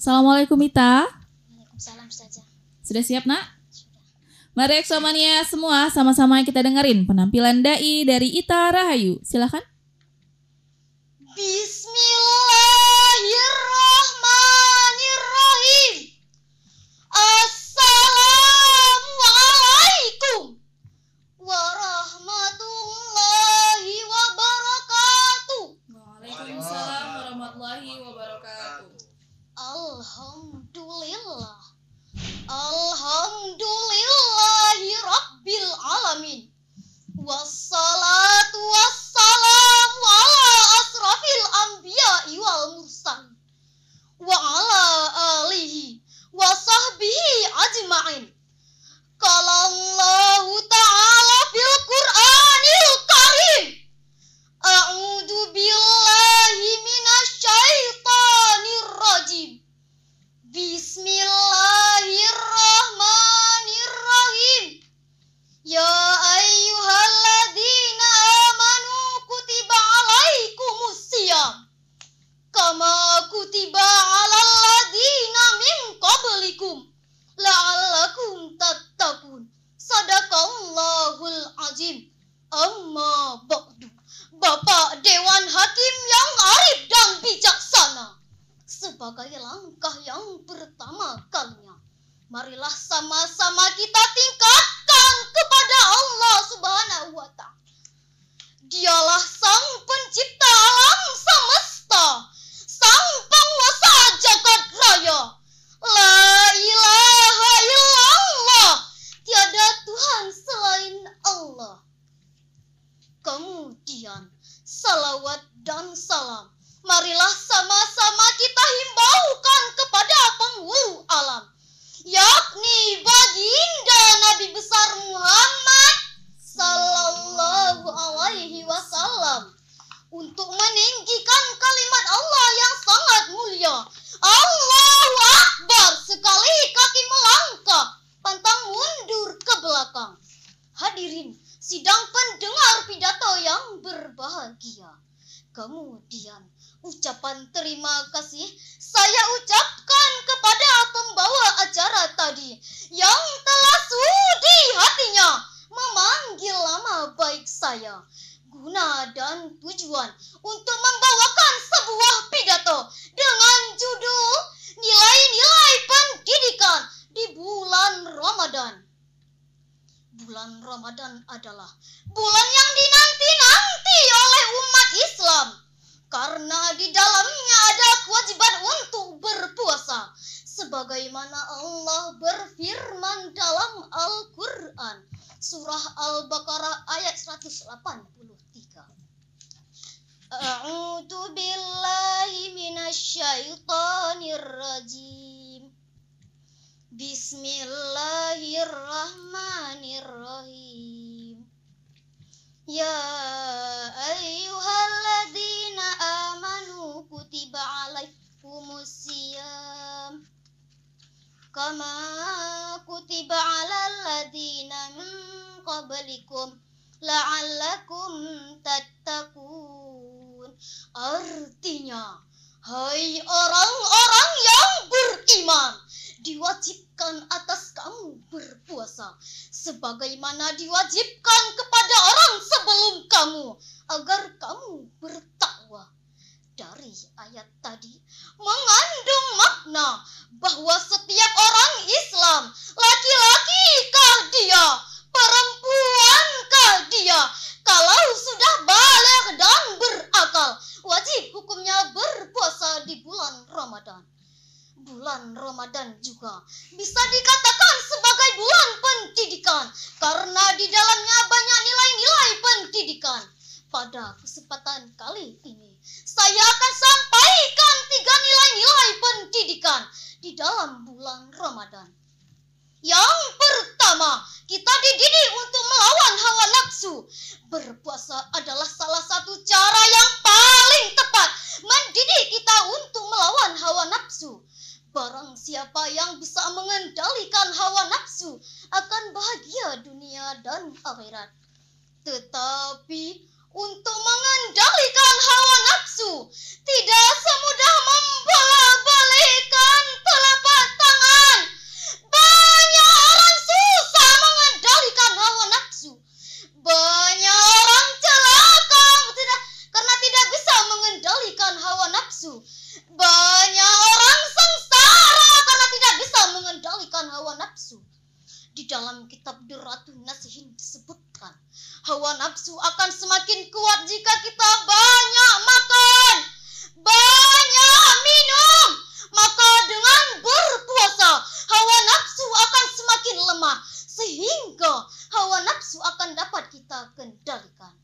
Assalamualaikum Ita. Waalaikumsalam Ustazah. Sudah siap nak? Sudah. Mari Eksomania semua sama-sama kita dengerin penampilan dai dari Ita Rahayu. Silakan. Bismillahirrahmanirrahim. Assalamualaikum warahmatullahi wabarakatuh. Waalaikumsalam warahmatullahi wabarakatuh. Alhamdulillah. Alhamdulillahi rabbil alamin. Wassalatu wassalamu ala asrafil anbiya'i wal mursalin wa ala alihi wa sahbihi ajma'in. Qala Allahu ta'ala fil Qur'anil Karim. A'udzu billahi minasyaitonir rajim. Bismillahirrahmanirrahim. Ya ayyuhalladzina amanu kutiba alaikumusiyam kama kutiba alal ladzina min qablikum la'allakum tattaqun. Sadaqallahul azim. Amma ba'du. Bapak Dewan Hakim yang arif dan bijaksana, sebagai langkah yang pertama kalinya, marilah sama-sama kita tingkatkan kepada Allah Subhanahu wa Ta'ala. Dialah Sang Pencipta alam semesta, Sang Penguasa jagat raya. La ilaha illallah, tiada Tuhan selain Allah. Kemudian salawat dan salam marilah sama-sama kita himbaukan kepada penghulu alam, yakni baginda Nabi besar Muhammad sallallahu alaihi wasallam, untuk meninggikan kalimat Allah yang sangat mulia. Allahu Akbar. Sekali kaki melangkah, pantang mundur ke belakang. Hadirin sidang pendengar pidato yang berbahagia. Kemudian ucapan terima kasih saya ucapkan kepada pembawa acara tadi yang telah sudi hatinya memanggil nama baik saya, guna dan tujuan untuk membawakan sebuah pidato dengan judul Nilai-nilai Pendidikan di Bulan Ramadan. Bulan Ramadan adalah bulan yang dinanti-nanti oleh umat Islam, karena di dalamnya ada kewajiban untuk berpuasa, sebagaimana Allah berfirman dalam Al-Quran, surah Al-Baqarah ayat 183. A'udzu billahi minasyaitonir rajim. Bismillahirrahmanirrahim. Ya ayyuhalladzina amanu kutiba alaikumusiyam kama kutiba alal ladzina min qablikum la'allakum tattaqun. Artinya, hai orang-orang yang beriman, diwajibkan atas kamu berpuasa sebagaimana diwajibkan kepada orang sebelum kamu, agar kamu bertakwa. Dari ayat tadi mengandung makna bahwa setiap orang Islam, laki-lakikah dia, perempuankah dia, kalau sudah baligh dan berakal, wajib hukumnya berpuasa di bulan Ramadan. Bulan Ramadan juga bisa dikatakan sebagai bulan pendidikan, karena di dalamnya banyak nilai-nilai pendidikan. Pada kesempatan kali ini, saya akan sampaikan 3 nilai-nilai pendidikan di dalam bulan Ramadan. Yang pertama, kita dididik untuk melawan hawa nafsu. Berpuasa adalah salah satu cara yang paling tepat mendidik kita untuk melawan hawa nafsu. Barang siapa yang bisa mengendalikan hawa nafsu akan bahagia dunia dan akhirat. Tetapi untuk mengendalikan hawa nafsu tidak semudah membolak-balikkan Banyak orang sengsara karena tidak bisa mengendalikan hawa nafsu. Di dalam kitab Durratun Nasihin disebutkan, hawa nafsu akan semakin kuat jika kita banyak makan, banyak minum. Maka dengan berpuasa, hawa nafsu akan semakin lemah, sehingga hawa nafsu akan dapat kita kendalikan.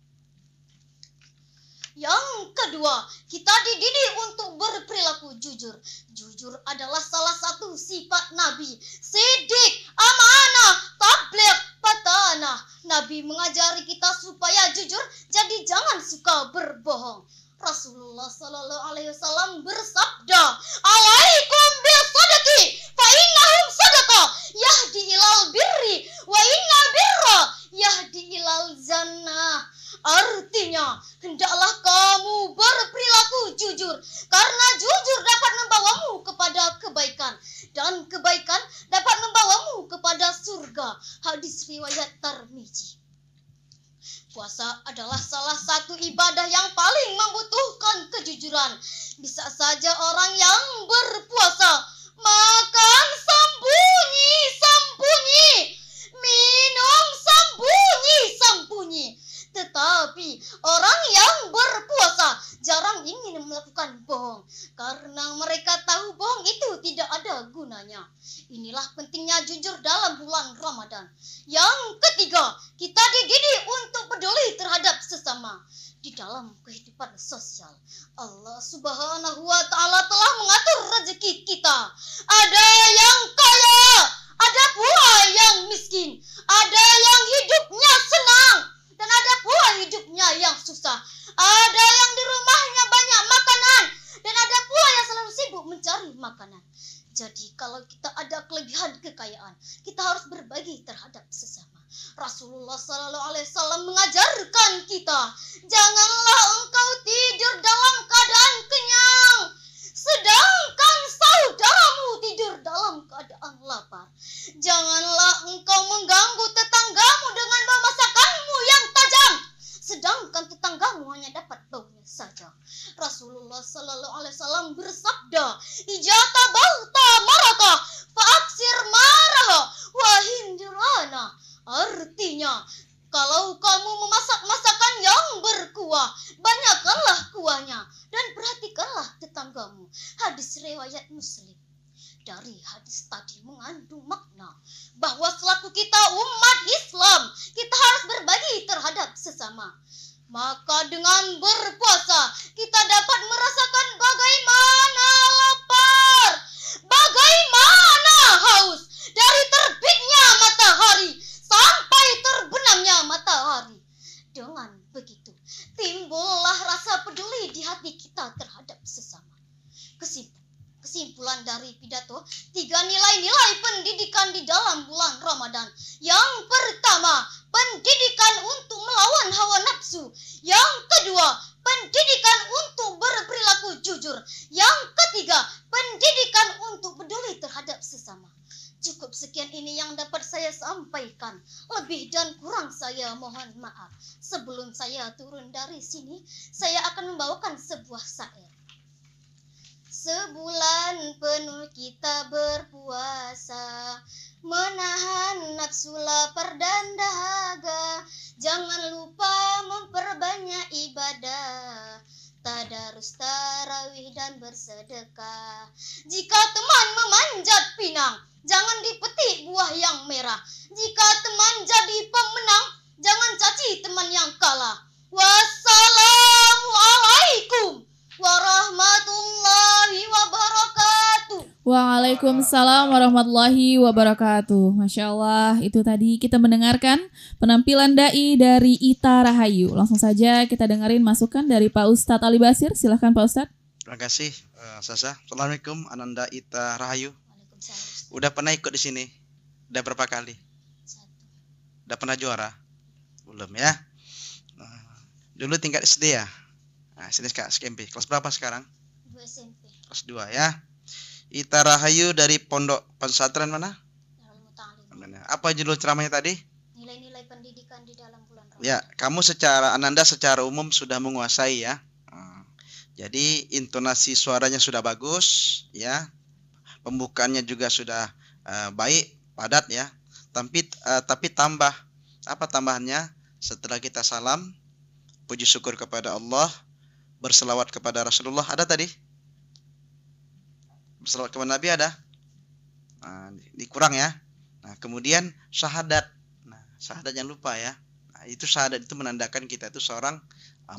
Yang kedua, kita dididik untuk berperilaku jujur. Jujur adalah salah satu sifat Nabi. Sidik, amanah, tabligh, patanah. Nabi mengajari kita supaya jujur, jadi jangan suka berbohong. Rasulullah Sallallahu Alaihi Wasallam bersabda, "Alaikum bil sadaqi, fa innahum sadaqah yahdi ilal birri, wa inna birra yahdi ilal jannah." Artinya, hendaklah kamu berperilaku jujur, karena jujur dapat membawamu kepada kebaikan, dan kebaikan dapat membawamu kepada surga. Hadis riwayat Tirmizi. Puasa adalah salah satu ibadah yang paling membutuhkan kejujuran. Bisa saja orang yang berpuasa makan sembunyi-sembunyi, minum sembunyi-sembunyi. Tetapi orang yang berpuasa jarang ingin melakukan bohong, karena mereka tahu bohong itu tidak ada gunanya. Inilah pentingnya jujur dalam bulan Ramadan. Yang ketiga, kita dididik untuk peduli terhadap sesama. Di dalam kehidupan sosial, Allah Subhanahu wa Ta'ala telah mengatur rezeki kita. Ada yang kaya, ada pula yang miskin, ada yang hidupnya senang, dan ada pula hidupnya yang susah. Ada yang di rumahnya banyak makanan, dan ada pula yang selalu sibuk mencari makanan. Jadi kalau kita ada kelebihan kekayaan, kita harus berbagi terhadap sesama. Rasulullah Sallallahu Alaihi Wasallam mengajarkan kita, janganlah engkau tidur dalam keadaan kenyang, sedangkan saudaramu tidur dalam keadaan lapar. Janganlah engkau mengganggu tetanggamu dengan bau masakanmu yang tajam, sedangkan tetanggamu hanya dapat baunya saja. Rasulullah Sallallahu Alaihi Wasallam bersabda, "Ijatabahta maraka, faaksir maraha, wahindirana." Artinya, kalau kamu memasak masakan yang berkuah, banyakkanlah kuahnya dan perhatikanlah tetanggamu. Hadis riwayat Muslim. Dari hadis tadi mengandung makna bahwa selaku kita umat Islam, kita harus berbagi terhadap sesama. Maka dengan berpuasa, kita dapat merasakan bagaimana lapar, bagaimana haus, dari terbitnya matahari sampai terbenamnya matahari. Dengan begitu, timbullah rasa peduli di hati kita terhadap sesama. Kesimpulan dari pidato, 3 nilai-nilai pendidikan di dalam bulan Ramadan. Yang pertama, pendidikan untuk melawan hawa nafsu. Yang kedua, pendidikan untuk berperilaku jujur. Yang ketiga, pendidikan untuk peduli terhadap sesama. Cukup sekian ini yang dapat saya sampaikan. Lebih dan kurang saya mohon maaf. Sebelum saya turun dari sini, saya akan membawakan sebuah syair. Sebulan penuh kita berpuasa, menahan nafsu lapar dan dahaga. Jangan lupa memperbanyak ibadah, tadarus, tarawih, dan bersedekah. Jika teman memanjat pinang, jangan dipetik buah yang merah. Jika teman jadi pemenang, jangan caci teman yang kalah. Wassalamualaikum warahmatullahi wabarakatuh. Waalaikumsalam warahmatullahi wabarakatuh. Masya Allah, itu tadi kita mendengarkan penampilan da'i dari Ita Rahayu. Langsung saja kita dengerin masukan dari Pak Ustadz Ali Basir. Silahkan Pak Ustadz. Terima kasih Sasa. Assalamualaikum Ananda Ita Rahayu. Waalaikumsalam. Udah pernah ikut di sini? Udah berapa kali? 1. Udah pernah juara? Belum ya? Dulu tingkat SD ya? Nah, sini SMP. Kelas berapa sekarang? 2 SMP. Kelas 2 ya. Ita Rahayu dari Pondok Pesantren mana? Darul Muta'alim. Apa judul ceramahnya tadi? Nilai-nilai pendidikan di dalam bulan Ramadan. Ya, kamu Ananda secara umum sudah menguasai ya. Jadi intonasi suaranya sudah bagus, ya. Pembukaannya juga sudah baik, padat ya. Tapi tambah apa tambahannya? Setelah kita salam, puji syukur kepada Allah, berselawat kepada Rasulullah, ada tadi? Berselawat kepada Nabi ada? Nah, dikurang ya. Nah, kemudian syahadat. Nah, syahadat jangan lupa ya. Nah, itu syahadat itu menandakan kita itu seorang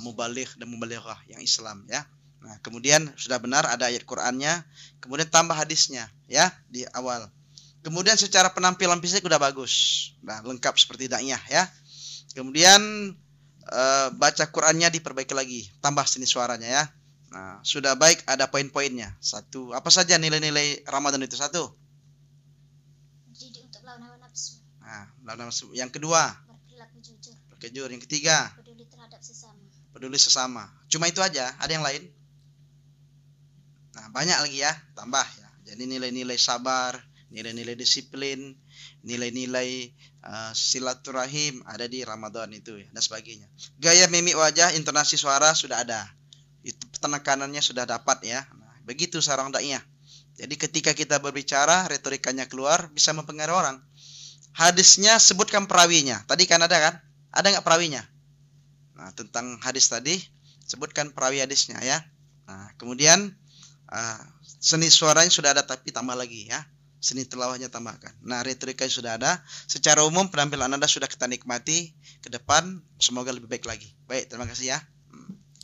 mubaligh dan mubalighah yang Islam ya. Nah, kemudian sudah benar ada ayat Qur'annya, kemudian tambah hadisnya ya di awal. Kemudian secara penampilan fisik udah bagus. Nah, lengkap seperti daiyah ya. Kemudian baca Qur'annya diperbaiki lagi, tambah sini suaranya ya. Nah, sudah baik, ada poin-poinnya. Satu, apa saja nilai-nilai Ramadan itu? Satu. Mendidik untuk melawan hawa nafsu. Nah, melawan hawa nafsu. Yang kedua, Berperilaku jujur. berjujur. Yang ketiga, Peduli terhadap sesama. peduli sesama. Cuma itu aja, ada yang lain? Nah, banyak lagi ya, tambah ya. Jadi nilai-nilai sabar, nilai-nilai disiplin, nilai-nilai silaturahim ada di Ramadan itu ya, dan sebagainya. Gaya mimik wajah, intonasi suara sudah ada. Itu penekanannya sudah dapat ya. Nah, begitu seorang daiyah. Jadi ketika kita berbicara, retorikanya keluar, bisa mempengaruhi orang. Hadisnya sebutkan perawinya. Tadi kan ada kan? Ada nggak perawinya? Nah, tentang hadis tadi, sebutkan perawi hadisnya ya. Nah, kemudian seni suaranya sudah ada, tapi tambah lagi ya. Seni tilawahnya tambahkan. Nah, retorikanya sudah ada. Secara umum penampilan Anda sudah kita nikmati. Ke depan semoga lebih baik lagi. Baik, terima kasih ya.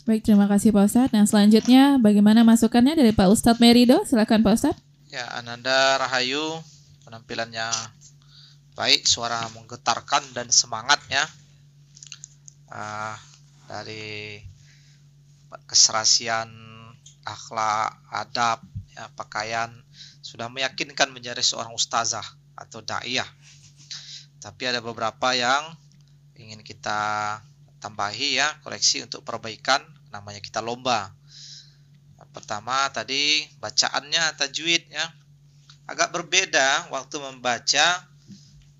Baik, terima kasih Pak Ustadz. Nah, selanjutnya bagaimana masukannya dari Pak Ustadz Merido? Silakan Pak Ustadz. Ya, Ananda Rahayu, penampilannya baik, suara menggetarkan dan semangatnya. Dari keserasian, akhlak, adab, ya, pakaian, sudah meyakinkan menjadi seorang ustazah atau daiyah. Tapi ada beberapa yang ingin kita tambahi ya, koreksi untuk perbaikan, namanya kita lomba. Pertama tadi bacaannya tajwid ya, agak berbeda waktu membaca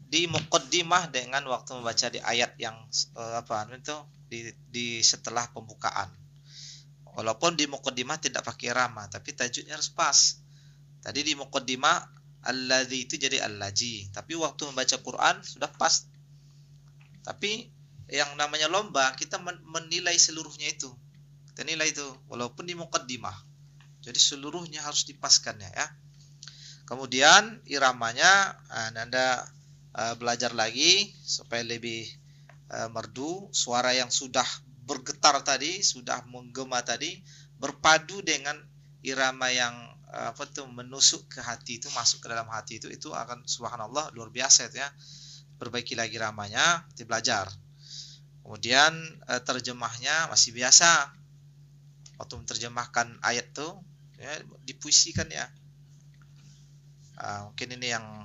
di muqaddimah dengan waktu membaca di ayat yang di setelah pembukaan. Walaupun di muqaddimah tidak pakai irama, tapi tajwidnya harus pas. Tadi di muqaddimah alladzi itu jadi allaji, tapi waktu membaca Quran sudah pas. Tapi yang namanya lomba, kita menilai seluruhnya itu. Kita nilai itu walaupun di muqaddimah. Jadi seluruhnya harus dipaskan ya. Kemudian iramanya Anda belajar lagi supaya lebih merdu. Suara yang sudah bergetar tadi, sudah menggema tadi, berpadu dengan irama yang menusuk ke hati itu, masuk ke dalam hati itu akan subhanallah luar biasa itu ya. Perbaiki lagi iramanya, belajar. Kemudian terjemahnya masih biasa. Waktu menerjemahkan ayat tuh ya, dipuisikan ya. Mungkin ini yang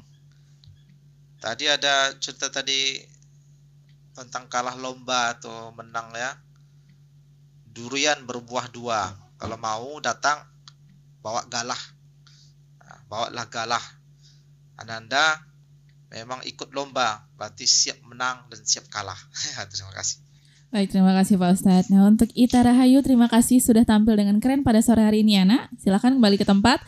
tadi ada cerita tadi tentang kalah lomba atau menang ya. Durian berbuah dua. Kalau mau datang bawa galah. Bawalah galah. Ananda memang ikut lomba, berarti siap menang dan siap kalah. Terima kasih. Baik, terima kasih Pak Ustadz. Nah, untuk Ita Rahayu, terima kasih sudah tampil dengan keren pada sore hari ini ya, Nak. Silakan kembali ke tempat.